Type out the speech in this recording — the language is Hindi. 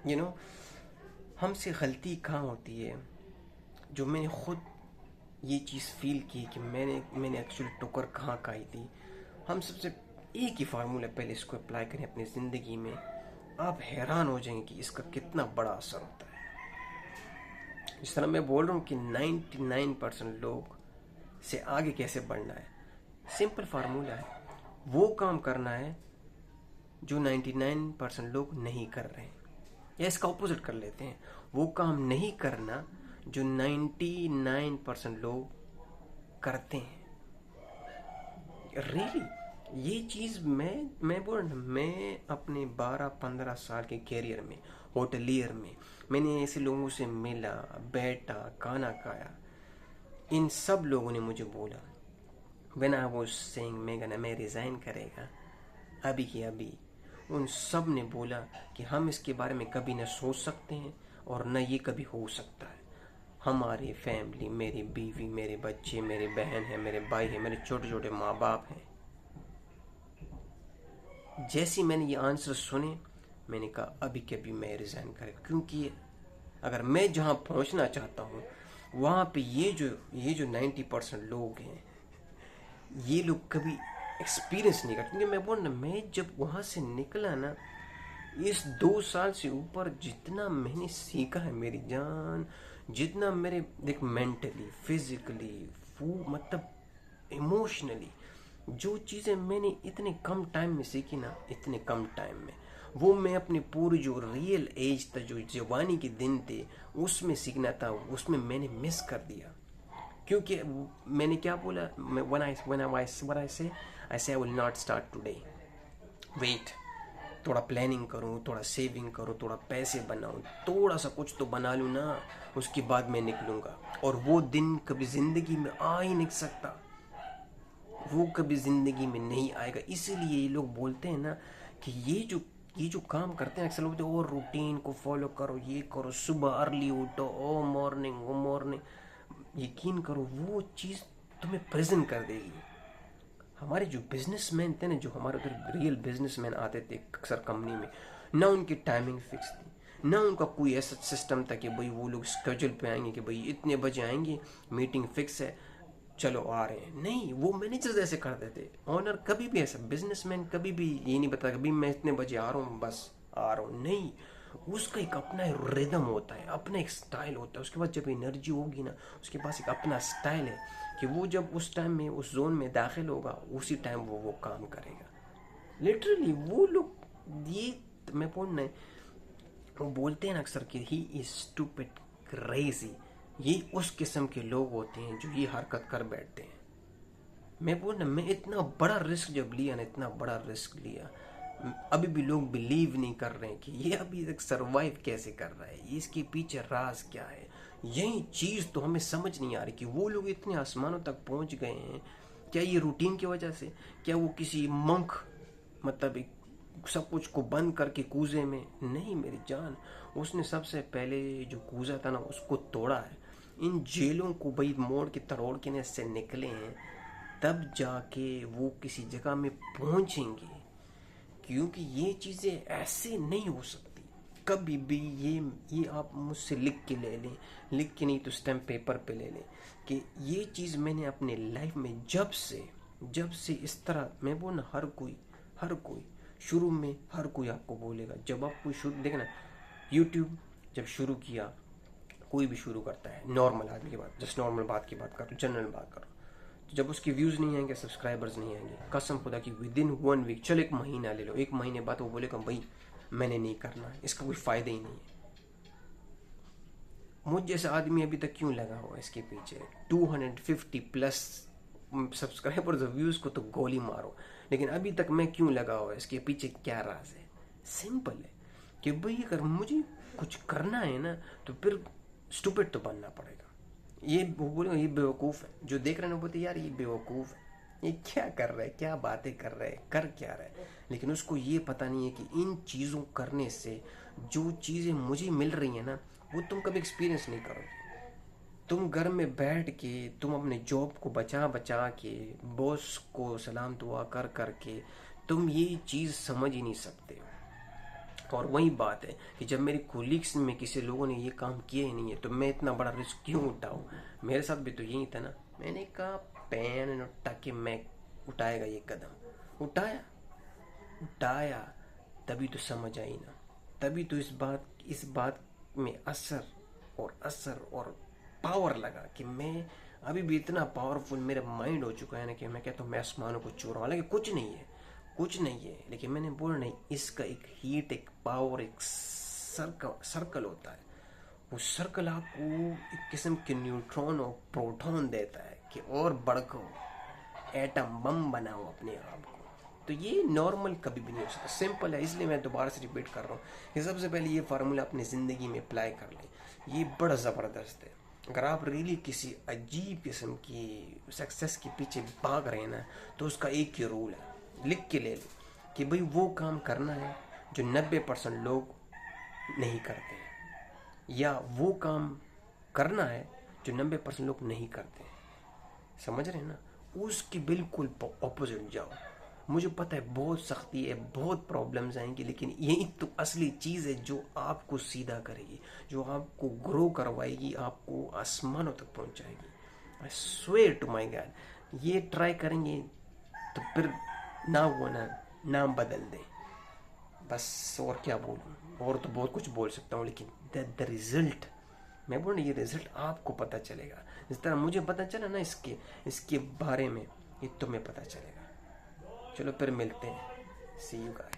यू नो हमसे गलती कहाँ होती है, जो मैंने खुद ये चीज़ फील की कि मैंने एक्चुअली टोकर कहाँ खाई थी। हम सबसे एक ही फार्मूला, पहले इसको अप्लाई करें अपनी ज़िंदगी में, आप हैरान हो जाएंगे कि इसका कितना बड़ा असर होता है। जिस तरह मैं बोल रहा हूँ कि 99% लोग से आगे कैसे बढ़ना है, सिंपल फार्मूला है। वो काम करना है जो 99% लोग नहीं कर रहे हैं, या इसका ऑपोजिट कर लेते हैं, वो काम नहीं करना जो 99% लोग करते हैं। रियली ये चीज़ मैं बोल रहा, मैं अपने 12-15 साल के कैरियर में, होटलियर में, मैंने ऐसे लोगों से मिला, बैठा, खाना खाया। इन सब लोगों ने मुझे बोला, व्हेन आई वाज सेइंग मैं रिज़ाइन करेगा अभी की अभी, उन सब ने बोला कि हम इसके बारे में कभी न सोच सकते हैं और न ये कभी हो सकता है। हमारी फैमिली, मेरी बीवी, मेरे बच्चे, मेरे बहन है, मेरे भाई है, मेरे छोटे छोटे माँ बाप हैं। जैसे मैंने ये आंसर सुने, मैंने कहा अभी के अभी मैं रिज़ाइन करेगा, क्योंकि अगर मैं जहाँ पहुँचना चाहता हूँ वहाँ पे ये जो 90% लोग हैं, ये लोग कभी एक्सपीरियंस नहीं करते। क्योंकि मैं बोल ना, मैं जब वहाँ से निकला ना, इस 2 साल से ऊपर जितना मैंने सीखा है मेरी जान, जितना मेरे देख, मेंटली, फिजिकली, मतलब इमोशनली, जो चीज़ें मैंने इतने कम टाइम में सीखी ना, इतने कम टाइम में, वो मैं अपनी पूरी जो रियल एज था, जो जवानी के दिन थे, उसमें सीखना था, उसमें मैंने मिस कर दिया। क्योंकि मैंने क्या बोला, I say I will not start today, wait, थोड़ा प्लानिंग करूँ, थोड़ा सेविंग करूँ, थोड़ा पैसे बनाऊँ, थोड़ा सा कुछ तो बना लूँ ना, उसके बाद मैं निकलूँगा। और वो दिन कभी ज़िंदगी में आ ही नहीं सकता, वो कभी ज़िंदगी में नहीं आएगा। इसीलिए ये लोग बोलते हैं ना कि ये जो काम करते हैं अक्सर लोग, वो रूटीन को फॉलो करो, ये करो, सुबह अर्ली उठो, ओ मॉर्निंग, ओ मॉर्निंग, यकीन करो वो चीज़ तुम्हें प्रेजेंट कर देगी। हमारे जो बिजनेसमैन थे ना, जो हमारे उधर रियल बिजनेसमैन आते थे अक्सर कंपनी में, ना उनकी टाइमिंग फिक्स थी, ना उनका कोई ऐसा सिस्टम था कि भाई वो लोग स्केड्यूल पे आएंगे कि भाई इतने बजे आएंगे, मीटिंग फिक्स है, चलो आ रहे हैं। नहीं, वो मैनेजर ऐसे करते थे। ऑनर कभी भी ऐसा, बिजनेसमैन कभी भी ये नहीं बता कभी मैं इतने बजे आ रहा हूँ, बस आ रहा हूँ। नहीं, उसका एक अपना रिदम होता है, अपना एक स्टाइल होता है। उसके बाद जब एनर्जी होगी ना, उसके पास एक अपना स्टाइल है कि वो जब उस टाइम में उस जोन में दाखिल होगा, उसी टाइम वो काम करेगा। लिटरली वो लोग, ये मैं बोलना है, वो बोलते हैं ना अक्सर कि ही इज स्टूपिड क्रेजी। ये उस किस्म के लोग होते हैं जो ये हरकत कर बैठते हैं। मैं बोल ना, मैं इतना बड़ा रिस्क जब लिया ना, इतना बड़ा रिस्क लिया, अभी भी लोग बिलीव नहीं कर रहे हैं कि ये अभी तक सरवाइव कैसे कर रहा है, इसके पीछे राज क्या है। यही चीज़ तो हमें समझ नहीं आ रही कि वो लोग इतने आसमानों तक पहुंच गए हैं। क्या ये रूटीन की वजह से, क्या वो किसी मंक, मतलब एक सब कुछ को बंद करके कूजे में? नहीं मेरी जान, उसने सबसे पहले जो कूजा था ना, उसको तोड़ा है। इन जेलों को भाई मोड़ के तरोड़ के से निकले हैं, तब जाके वो किसी जगह में पहुंचेंगे। क्योंकि ये चीज़ें ऐसे नहीं हो सकती कभी भी। ये आप मुझसे लिख के ले लें, लिख के नहीं तो स्टैम्प पेपर पे ले लें कि ये चीज़ मैंने अपने लाइफ में जब से इस तरह, मैं बोल ना, हर कोई शुरू में, हर कोई आपको बोलेगा, जब आप कोई शुरू देखना, यूट्यूब जब शुरू किया, कोई भी शुरू करता है, नॉर्मल आदमी की बात, जस्ट नॉर्मल बात की बात करो, जनरल बात करो, तो जब उसके व्यूज़ नहीं आएंगे, सब्सक्राइबर्स नहीं आएंगे, कसम खुदा की विद इन 1 वीक, चलो 1 महीना ले लो, 1 महीने बाद वो बोलेगा भाई मैंने नहीं करना, इसका कोई फ़ायदा ही नहीं है। मुझ जैसा आदमी अभी तक क्यों लगा हुआ इसके पीछे? 250+ सब्सक्राइबर्स और व्यूज़ को तो गोली मारो, लेकिन अभी तक मैं क्यों लगा हुआ, इसके पीछे क्या राज है? सिंपल है कि भाई अगर मुझे कुछ करना है ना, तो फिर स्टूपिड तो बनना पड़ेगा। ये वो बोलेगा ये बेवकूफ़ है, जो देख रहे हैं ना बोलते यार ये बेवकूफ़ है, ये क्या कर रहा है, क्या बातें कर रहा है, कर क्या रहा है। लेकिन उसको ये पता नहीं है कि इन चीज़ों करने से जो चीज़ें मुझे मिल रही हैं ना, वो तुम कभी एक्सपीरियंस नहीं करोगे। तुम घर में बैठ के, तुम अपने जॉब को बचा बचा के, बॉस को सलाम दुआ कर कर के, तुम ये चीज़ समझ ही नहीं सकते हो। और वही बात है कि जब मेरे कोलीग्स में किसी लोगों ने ये काम किया ही नहीं है तो मैं इतना बड़ा रिस्क क्यों उठाऊं। मेरे साथ भी तो यही था ना। मैंने कहा पैन उठा के मैं उठाएगा ये कदम, उठाया तभी तो समझ आई ना। तभी तो इस बात में असर और पावर लगा कि मैं अभी भी इतना पावरफुल मेरा माइंड हो चुका है ना कि मैं कहता हूँ मैं आसमानों को छू रहा हूँ। हालांकि कुछ नहीं है, लेकिन मैंने बोला नहीं, इसका एक हीट, एक पावर, एक सर्कल होता है। वो सर्कल आपको एक किस्म के न्यूट्रॉन और प्रोटॉन देता है कि और बढ़को, एटम बम बनाओ अपने आप को। तो ये नॉर्मल कभी भी नहीं हो सकता, सिंपल है। इसलिए मैं दोबारा से रिपीट कर रहा हूँ कि सबसे पहले ये फार्मूला अपनी ज़िंदगी में अप्लाई कर लें। ये बड़ा ज़बरदस्त है। अगर आप रियली किसी अजीब किस्म की सक्सेस के पीछे भाग रहे हैं ना, तो उसका एक ही रूल है, लिख के ले लो कि भाई वो काम करना है जो 90% लोग नहीं करते हैं, या वो काम करना है जो 90% लोग नहीं करते हैं। समझ रहे हैं ना? उसकी बिल्कुल ऑपोजिट जाओ। मुझे पता है बहुत सख्ती है, बहुत प्रॉब्लम्स आएंगी, लेकिन यही तो असली चीज़ है जो आपको सीधा करेगी, जो आपको ग्रो करवाएगी, आपको आसमानों तक पहुंचाएगी। I swear to my god, ये ट्राई करेंगे तो फिर ना वो ना नाम बदल दें बस। और क्या बोलूँ, और तो बहुत कुछ बोल सकता हूँ, लेकिन द रिजल्ट, मैं बोल रहा ये रिजल्ट आपको पता चलेगा जिस तरह मुझे पता चला ना इसके बारे में, ये तुम्हें पता चलेगा। चलो फिर मिलते हैं, सी यू गाइस।